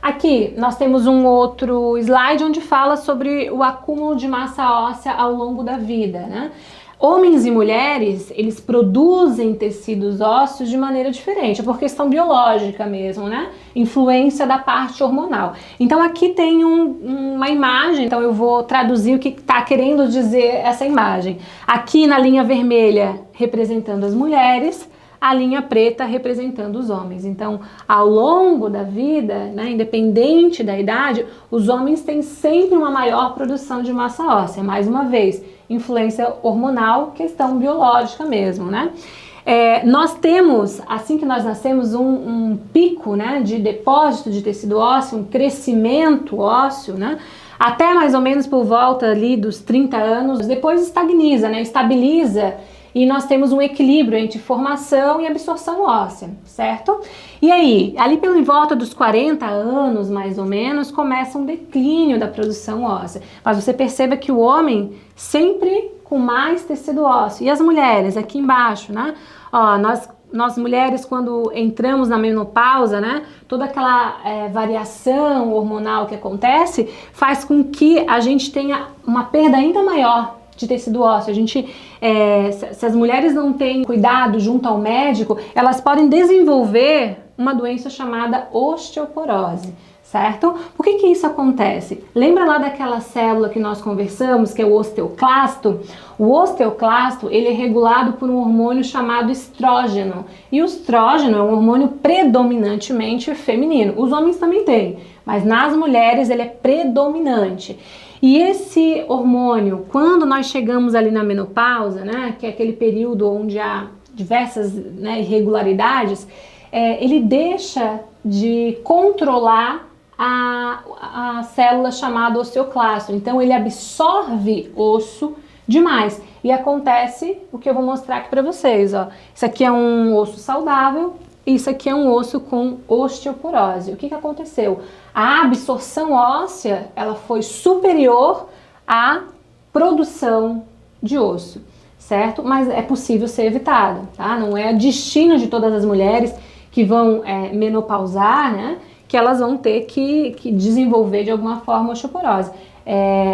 Aqui nós temos um outro slide onde fala sobre o acúmulo de massa óssea ao longo da vida, né? Homens e mulheres, eles produzem tecidos ósseos de maneira diferente, por questão biológica mesmo, né? Influência da parte hormonal. Então aqui tem uma imagem, então eu vou traduzir o que está querendo dizer essa imagem. Aqui na linha vermelha, representando as mulheres, a linha preta representando os homens. Então, ao longo da vida, né, independente da idade, os homens têm sempre uma maior produção de massa óssea. Mais uma vez, influência hormonal, questão biológica mesmo, né? Nós temos, assim que nós nascemos, um pico, né, de depósito de tecido ósseo, um crescimento ósseo, né? Até mais ou menos por volta ali dos 30 anos, depois estagniza, né, estabiliza, e nós temos um equilíbrio entre formação e absorção óssea, certo? E aí, ali pelo volta dos 40 anos, mais ou menos, começa um declínio da produção óssea. Mas você perceba que o homem sempre com mais tecido ósseo. E as mulheres, aqui embaixo, né? Ó, nós mulheres, quando entramos na menopausa, né, toda aquela variação hormonal que acontece faz com que a gente tenha uma perda ainda maior de tecido ósseo. Se as mulheres não têm cuidado junto ao médico, elas podem desenvolver uma doença chamada osteoporose, certo? Por que isso acontece? Lembra lá daquela célula que nós conversamos, que é o osteoclasto? O osteoclasto, ele é regulado por um hormônio chamado estrógeno. E o estrógeno é um hormônio predominantemente feminino. Os homens também têm, mas nas mulheres ele é predominante. E esse hormônio, quando nós chegamos ali na menopausa, né, que é aquele período onde há diversas, né, irregularidades, ele deixa de controlar a célula chamada osteoclasto. Então ele absorve osso demais. E acontece o que eu vou mostrar aqui para vocês, ó. Isso aqui é um osso saudável, isso aqui é um osso com osteoporose. O que aconteceu? A absorção óssea, ela foi superior à produção de osso, certo? Mas é possível ser evitado, tá? Não é destino de todas as mulheres que vão menopausar, né, que elas vão ter que desenvolver de alguma forma osteoporose.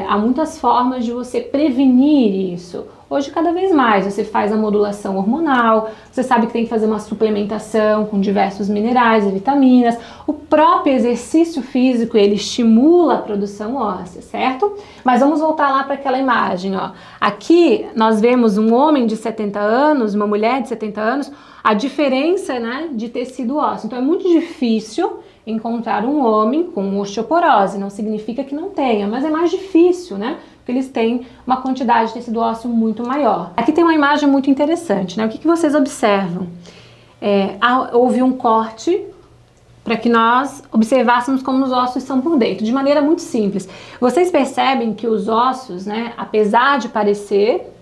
Há muitas formas de você prevenir isso. Hoje, cada vez mais, você faz a modulação hormonal, você sabe que tem que fazer uma suplementação com diversos minerais e vitaminas. O próprio exercício físico, ele estimula a produção óssea, certo? Mas vamos voltar lá para aquela imagem, ó. Aqui, nós vemos um homem de 70 anos, uma mulher de 70 anos, a diferença, né, de tecido ósseo. Então, é muito difícil encontrar um homem com osteoporose. Não significa que não tenha, mas é mais difícil, né? Porque eles têm uma quantidade de tecido ósseo muito maior. Aqui tem uma imagem muito interessante, né? O que vocês observam? Houve um corte para que nós observássemos como os ossos são por dentro, de maneira muito simples. Vocês percebem que os ossos, né, apesar de parecer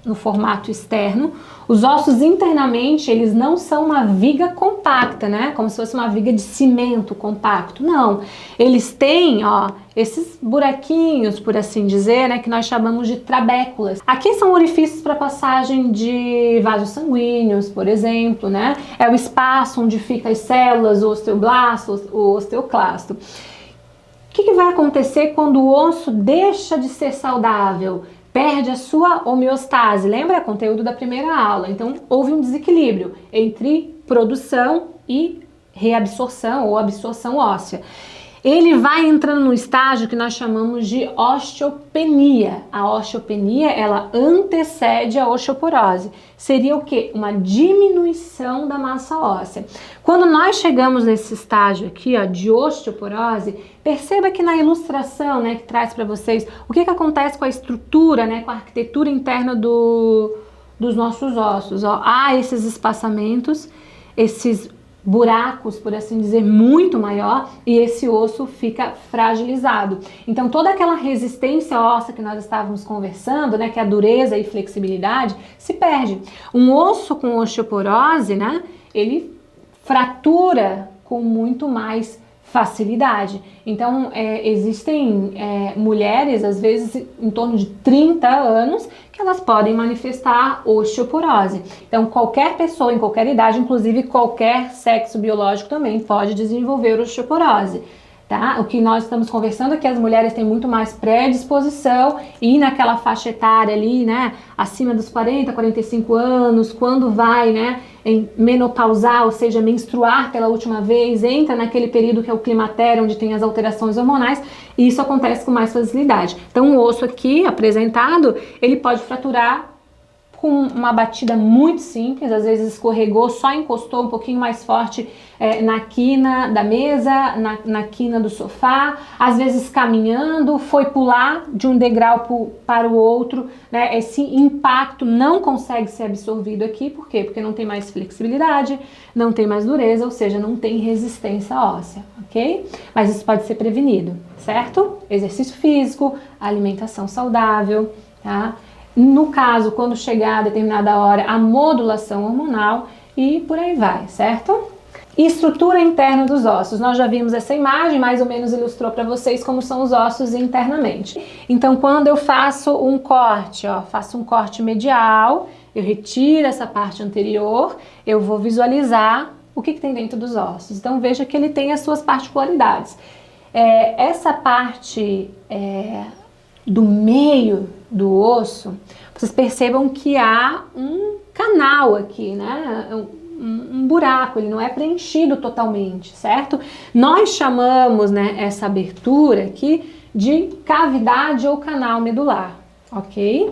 no formato externo, os ossos internamente, eles não são uma viga compacta, né? Como se fosse uma viga de cimento compacto. Não. Eles têm, ó, esses buraquinhos, por assim dizer, né, que nós chamamos de trabéculas. Aqui são orifícios para passagem de vasos sanguíneos, por exemplo, né? É o espaço onde ficam as células, o osteoblasto, o osteoclasto. O que vai acontecer quando o osso deixa de ser saudável? Perde a sua homeostase, lembra o conteúdo da primeira aula? Então, houve um desequilíbrio entre produção e reabsorção ou absorção óssea. Ele vai entrando num estágio que nós chamamos de osteopenia. A osteopenia, ela antecede a osteoporose. Seria o quê? Uma diminuição da massa óssea. Quando nós chegamos nesse estágio aqui, ó, de osteoporose, perceba que na ilustração, né, que traz para vocês o que acontece com a estrutura, né, com a arquitetura interna dos nossos ossos. Ó. Há esses espaçamentos, esses buracos, por assim dizer, muito maior, e esse osso fica fragilizado. Então toda aquela resistência óssea que nós estávamos conversando, né, que é a dureza e flexibilidade, se perde. Um osso com osteoporose, né, ele fratura com muito mais facilidade. Então existem mulheres, às vezes em torno de 30 anos, que elas podem manifestar osteoporose. Então qualquer pessoa em qualquer idade, inclusive qualquer sexo biológico também pode desenvolver osteoporose, Tá? O que nós estamos conversando é que as mulheres têm muito mais predisposição e naquela faixa etária ali, né, acima dos 40, 45 anos, quando vai, né, menopausar, ou seja, menstruar pela última vez, entra naquele período que é o climatério, onde tem as alterações hormonais, e isso acontece com mais facilidade. Então o osso aqui apresentado, ele pode fraturar com uma batida muito simples, às vezes escorregou, só encostou um pouquinho mais forte na quina da mesa, na quina do sofá, às vezes caminhando, foi pular de um degrau para o outro, né? Esse impacto não consegue ser absorvido aqui, por quê? Porque não tem mais flexibilidade, não tem mais dureza, ou seja, não tem resistência óssea, ok? Mas isso pode ser prevenido, certo? Exercício físico, alimentação saudável, tá? No caso, quando chegar a determinada hora, a modulação hormonal e por aí vai, certo? Estrutura interna dos ossos. Nós já vimos essa imagem, mais ou menos ilustrou para vocês como são os ossos internamente. Então, quando eu faço um corte, ó, faço um corte medial, eu retiro essa parte anterior, eu vou visualizar o que tem dentro dos ossos. Então, veja que ele tem as suas particularidades. Essa parte do meio do osso, vocês percebam que há um canal aqui, né? Um buraco, ele não é preenchido totalmente, certo? Nós chamamos, né, essa abertura aqui de cavidade ou canal medular, ok?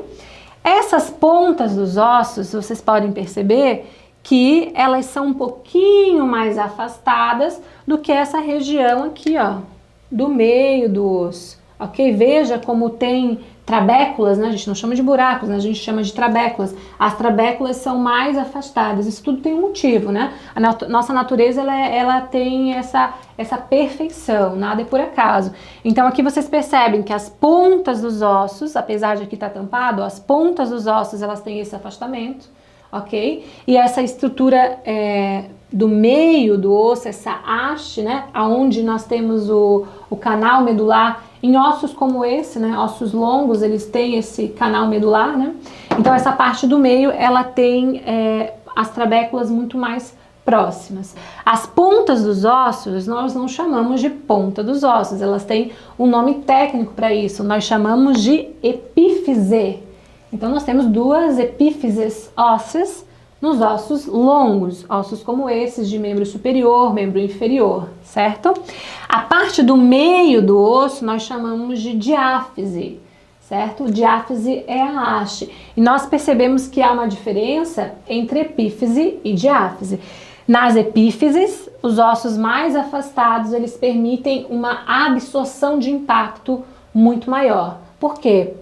Essas pontas dos ossos, vocês podem perceber que elas são um pouquinho mais afastadas do que essa região aqui, ó, do meio do osso. Ok? Veja como tem trabéculas, né? A gente não chama de buracos, né? A gente chama de trabéculas. As trabéculas são mais afastadas. Isso tudo tem um motivo, né? A nossa natureza, ela tem essa perfeição, nada é por acaso. Então aqui vocês percebem que as pontas dos ossos, apesar de aqui estar tampado, as pontas dos ossos, elas têm esse afastamento, ok? E essa estrutura do meio do osso, essa haste, né? Onde nós temos o canal medular. Em ossos como esse, né, ossos longos, eles têm esse canal medular, né? Então essa parte do meio, ela tem as trabéculas muito mais próximas. As pontas dos ossos, nós não chamamos de ponta dos ossos, elas têm um nome técnico para isso, nós chamamos de epífise. Então nós temos duas epífises ósseas nos ossos longos, ossos como esses de membro superior, membro inferior, certo? A parte do meio do osso nós chamamos de diáfise, certo? Diáfise é a haste. E nós percebemos que há uma diferença entre epífise e diáfise. Nas epífises, os ossos mais afastados, eles permitem uma absorção de impacto muito maior. Por quê?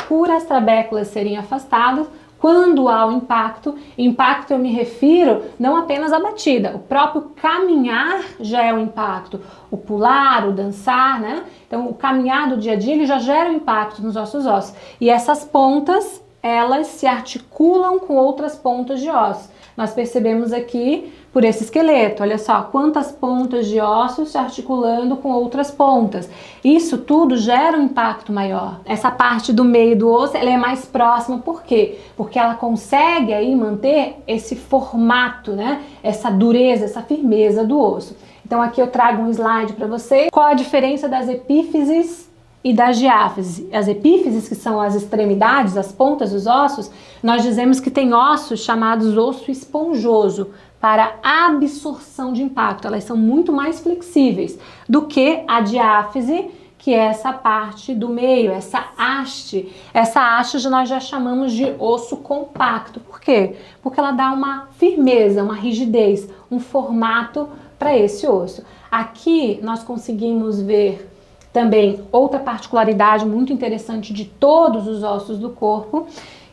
Por as trabéculas serem afastadas, quando há o impacto eu me refiro não apenas à batida, o próprio caminhar já é um impacto, o pular, o dançar, né? Então o caminhar do dia a dia ele já gera um impacto nos nossos ossos. E essas pontas, elas se articulam com outras pontas de ossos. Nós percebemos aqui por esse esqueleto, olha só, quantas pontas de ossos se articulando com outras pontas. Isso tudo gera um impacto maior. Essa parte do meio do osso, ela é mais próxima, por quê? Porque ela consegue aí manter esse formato, né? Essa dureza, essa firmeza do osso. Então aqui eu trago um slide para você. Qual a diferença das epífises e das diáfises? As epífises, que são as extremidades, as pontas dos ossos, nós dizemos que tem ossos chamados osso esponjoso, para absorção de impacto. Elas são muito mais flexíveis do que a diáfise, que é essa parte do meio, essa haste. Essa haste nós já chamamos de osso compacto. Por quê? Porque ela dá uma firmeza, uma rigidez, um formato para esse osso. Aqui nós conseguimos ver também outra particularidade muito interessante de todos os ossos do corpo,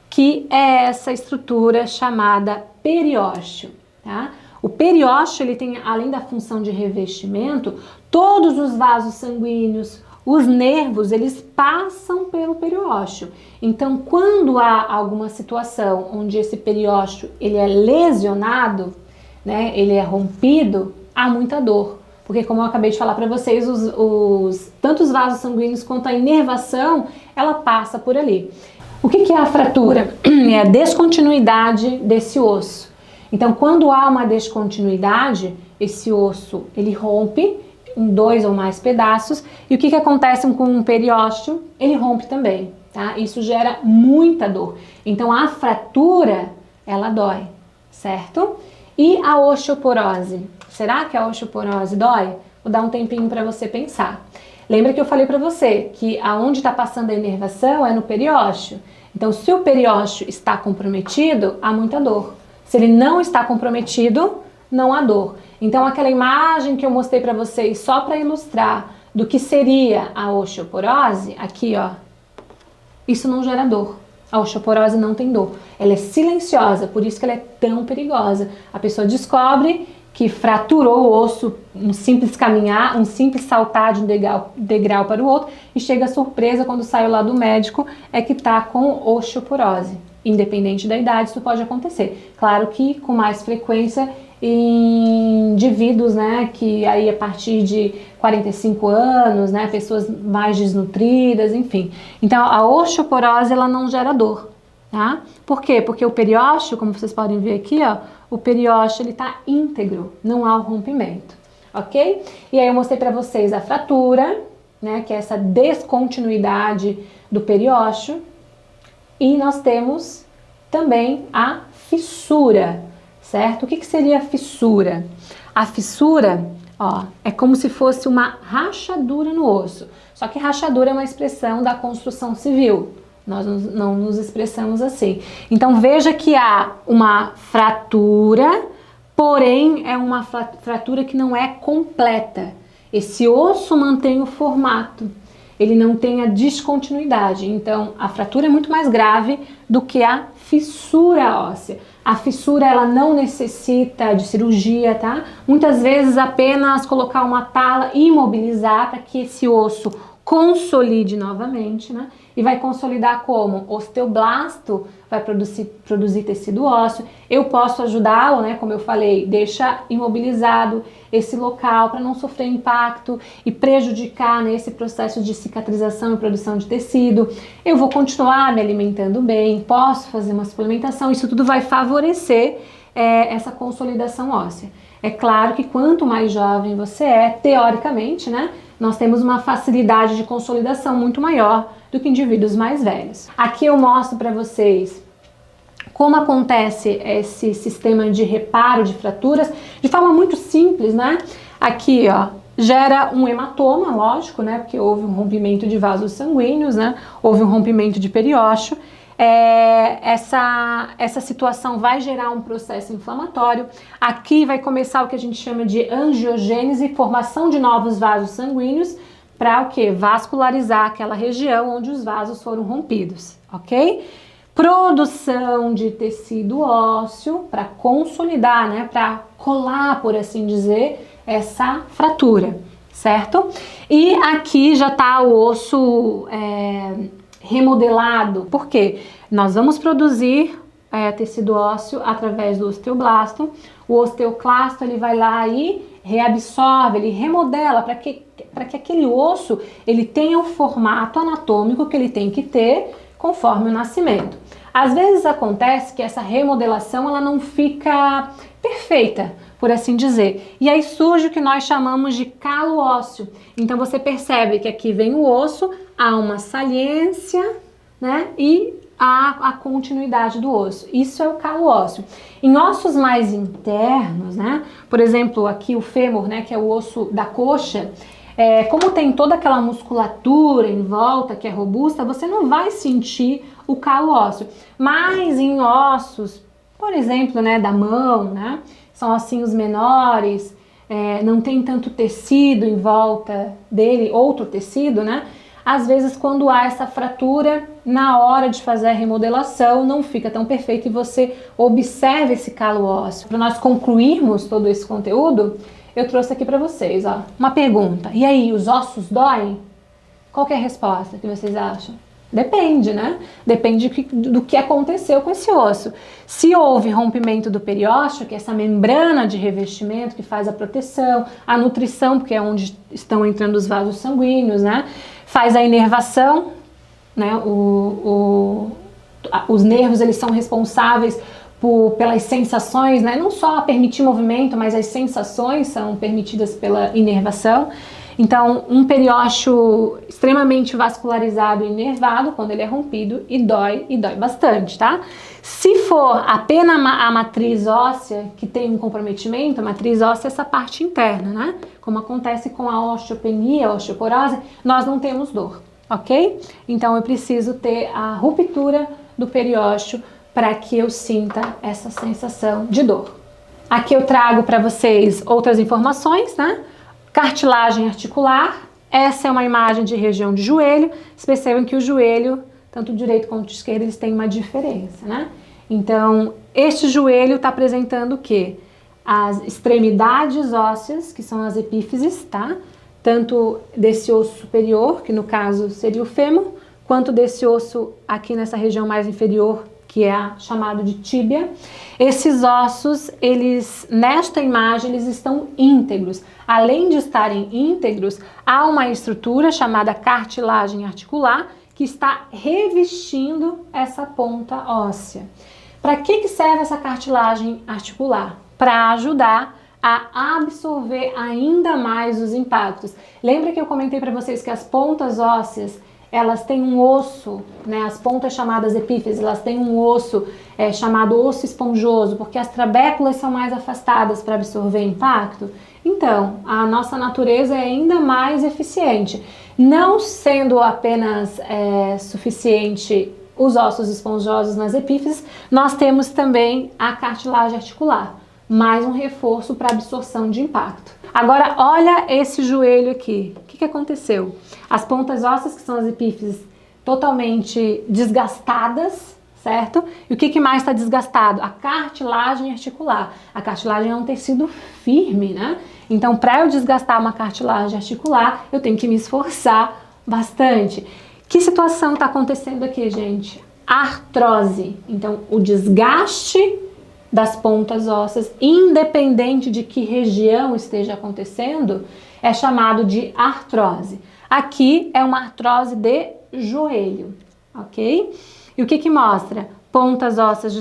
que é essa estrutura chamada periósteo. Tá? O periósteo, ele tem, além da função de revestimento, todos os vasos sanguíneos, os nervos, eles passam pelo periósteo. Então, quando há alguma situação onde esse periósteo ele é lesionado, né, ele é rompido, há muita dor. Porque, como eu acabei de falar para vocês, tanto os vasos sanguíneos quanto a inervação, ela passa por ali. O que é a fratura? É a descontinuidade desse osso. Então, quando há uma descontinuidade, esse osso ele rompe em 2 ou mais pedaços. E o que acontece com um periósteo? Ele rompe também, tá? Isso gera muita dor. Então a fratura, ela dói, certo? E a osteoporose? Será que a osteoporose dói? Vou dar um tempinho para você pensar. Lembra que eu falei para você que aonde está passando a inervação é no periósteo. Então, se o periósteo está comprometido, há muita dor. Se ele não está comprometido, não há dor. Então, aquela imagem que eu mostrei para vocês só para ilustrar do que seria a osteoporose, aqui ó, isso não gera dor. A osteoporose não tem dor. Ela é silenciosa, por isso que ela é tão perigosa. A pessoa descobre que fraturou o osso, um simples caminhar, um simples saltar de um degrau para o outro, e chega surpresa quando saiu lá do médico, é que está com osteoporose. Independente da idade, isso pode acontecer. Claro que com mais frequência em indivíduos, né, que aí a partir de 45 anos, né, pessoas mais desnutridas, enfim. Então a osteoporose, ela não gera dor, tá? Por quê? Porque o periósteo, como vocês podem ver aqui, ó, o periósteo ele tá íntegro, não há o rompimento, ok? E aí eu mostrei para vocês a fratura, né, que é essa descontinuidade do periósteo, e nós temos também a fissura, certo? O que seria a fissura? A fissura, ó, é como se fosse uma rachadura no osso, só que rachadura é uma expressão da construção civil. Nós não nos expressamos assim. Então veja que há uma fratura, porém é uma fratura que não é completa. Esse osso mantém o formato, ele não tem a descontinuidade. Então a fratura é muito mais grave do que a fissura óssea. A fissura ela não necessita de cirurgia, tá? Muitas vezes apenas colocar uma tala e imobilizar para que esse osso consolide novamente, né? E vai consolidar como? Osteoblasto vai produzir tecido ósseo. Eu posso ajudá-lo, né? Como eu falei, deixa imobilizado esse local para não sofrer impacto e prejudicar nesse processo de cicatrização e produção de tecido. Eu vou continuar me alimentando bem, posso fazer uma suplementação, isso tudo vai favorecer essa consolidação óssea. É claro que quanto mais jovem você é, teoricamente, né? Nós temos uma facilidade de consolidação muito maior do que indivíduos mais velhos. Aqui eu mostro para vocês como acontece esse sistema de reparo de fraturas de forma muito simples, né? Aqui, ó, gera um hematoma, lógico, né? Porque houve um rompimento de vasos sanguíneos, né? Houve um rompimento de periósteo. Essa situação vai gerar um processo inflamatório. Aqui vai começar o que a gente chama de angiogênese, formação de novos vasos sanguíneos, para o que? Vascularizar aquela região onde os vasos foram rompidos, ok? Produção de tecido ósseo para consolidar, né? Para colar, por assim dizer, essa fratura, certo? E aqui já está o osso remodelado, porque nós vamos produzir tecido ósseo através do osteoblasto. O osteoclasto ele vai lá e reabsorve, ele remodela para que aquele osso ele tenha o formato anatômico que ele tem que ter conforme o nascimento. Às vezes acontece que essa remodelação ela não fica perfeita, por assim dizer, e aí surge o que nós chamamos de calo ósseo. Então você percebe que aqui vem o osso, há uma saliência, né, e há a continuidade do osso. Isso é o calo ósseo. Em ossos mais internos, né, por exemplo, aqui o fêmur, né, que é o osso da coxa, como tem toda aquela musculatura em volta que é robusta, você não vai sentir o calo ósseo. Mas em ossos, por exemplo, né, da mão, né, são ossinhos menores, não tem tanto tecido em volta dele, outro tecido, né? Às vezes quando há essa fratura, na hora de fazer a remodelação, não fica tão perfeito e você observa esse calo ósseo. Para nós concluirmos todo esse conteúdo, eu trouxe aqui para vocês, ó, uma pergunta. E aí, os ossos doem? Qual que é a resposta que vocês acham? Depende, né? Depende do que aconteceu com esse osso. Se houve rompimento do periósteo, que é essa membrana de revestimento que faz a proteção, a nutrição, porque é onde estão entrando os vasos sanguíneos, né? Faz a inervação, né? Os nervos eles são responsáveis pelas sensações, né? Não só permitir movimento, mas as sensações são permitidas pela inervação. Então, um periósteo extremamente vascularizado e inervado, quando ele é rompido, e dói bastante, tá? Se for apenas a matriz óssea que tem um comprometimento, a matriz óssea é essa parte interna, né? Como acontece com a osteopenia, a osteoporose, nós não temos dor, ok? Então, eu preciso ter a ruptura do periósteo para que eu sinta essa sensação de dor. Aqui eu trago para vocês outras informações, né? Cartilagem articular, essa é uma imagem de região de joelho. Vocês percebem que o joelho, tanto o direito quanto o esquerdo, eles têm uma diferença, né? Então, este joelho está apresentando o quê? As extremidades ósseas, que são as epífises, tá? Tanto desse osso superior, que no caso seria o fêmur, quanto desse osso aqui nessa região mais inferior, que é chamado de tíbia. Esses ossos, nesta imagem, eles estão íntegros. Além de estarem íntegros, há uma estrutura chamada cartilagem articular que está revestindo essa ponta óssea. Para que serve essa cartilagem articular? Para ajudar a absorver ainda mais os impactos. Lembra que eu comentei para vocês que as pontas ósseas, elas têm um osso, né? As pontas chamadas epífises, elas têm um osso chamado osso esponjoso, porque as trabéculas são mais afastadas para absorver impacto. Então, a nossa natureza é ainda mais eficiente. Não sendo apenas suficiente os ossos esponjosos nas epífises, nós temos também a cartilagem articular, mais um reforço para absorção de impacto. Agora, olha esse joelho aqui. O que aconteceu? As pontas ósseas, que são as epífises, totalmente desgastadas, certo? E o que mais está desgastado? A cartilagem articular. A cartilagem é um tecido firme, né? Então, para eu desgastar uma cartilagem articular, eu tenho que me esforçar bastante. Que situação está acontecendo aqui, gente? Artrose. Então, o desgaste das pontas ósseas, independente de que região esteja acontecendo, é chamado de artrose. Aqui é uma artrose de joelho, ok? E o que mostra? Pontas ósseas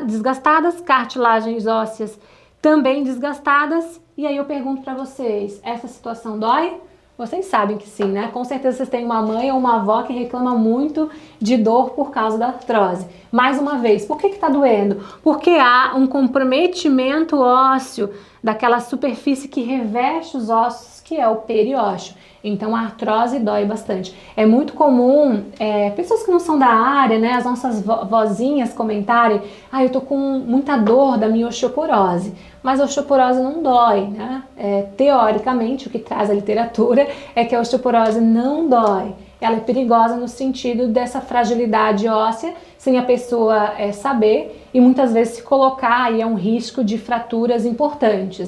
desgastadas, cartilagens ósseas também desgastadas. E aí eu pergunto para vocês, essa situação dói? Vocês sabem que sim, né? Com certeza vocês têm uma mãe ou uma avó que reclama muito de dor por causa da artrose. Mais uma vez, por que tá doendo? Porque há um comprometimento ósseo daquela superfície que reveste os ossos, que é o periósteo. Então a artrose dói bastante. É muito comum pessoas que não são da área, né, as nossas vozinhas comentarem: eu tô com muita dor da minha osteoporose. Mas a osteoporose não dói, né? Teoricamente, o que traz a literatura é que a osteoporose não dói. Ela é perigosa no sentido dessa fragilidade óssea, sem a pessoa saber, e muitas vezes se colocar aí é um risco de fraturas importantes.